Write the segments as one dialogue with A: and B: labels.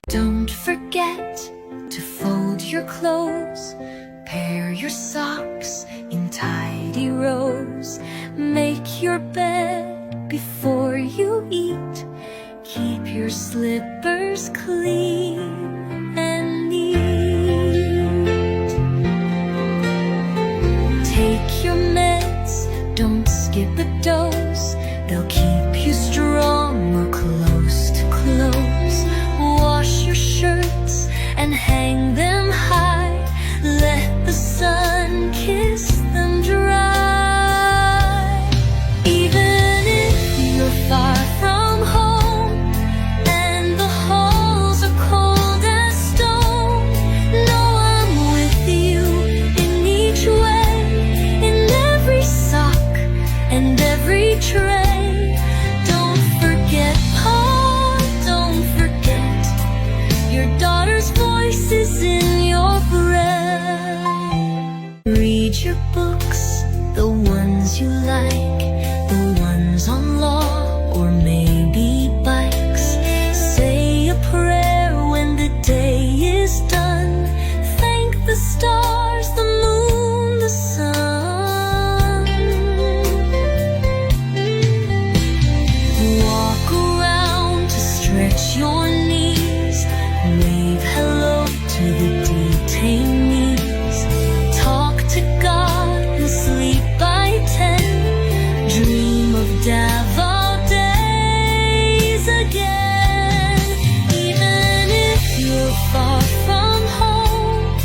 A: Don't forget to fold your clothes, pair your socks in tidy rows, make your bed before you eat, keep your slippers clean and neat. Take your meds, don't skip a dose, they'll keep you strong or close to close. Wash your shirts and hang them high, let the sun kiss them dry. Even if you're far from home and the halls are cold as stone, know I'm with you in each way, in every sock and every tray. Don't forget, Pa, don't forget, your daughter's voice is in your breath. Read your books, the ones you like, the ones on law or maybe bikes. Say a prayer when the day is done. Thank the stars, the moon, the sun. Walk around to stretch your knees, wave hello to the detainees. Talk to God and sleep by 10. Dream of Davao days again. Even if you're far from home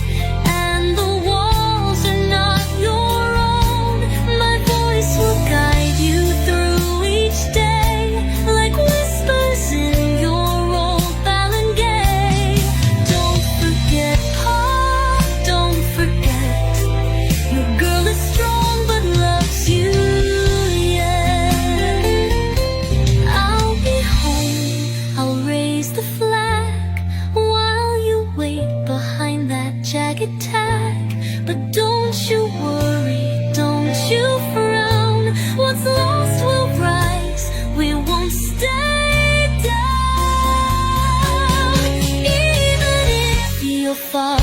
A: and the walls are not your own, my voice will guide you through each day, like whispers in your old barangay. Don't forget, Pa, don't forget, your girl is strong but loves you yet. I'll be home, I'll raise the flag while you wait behind that jagged tag. But don't you worry, don't you frown, what's lost will rise, we won't stay down. Even if you're far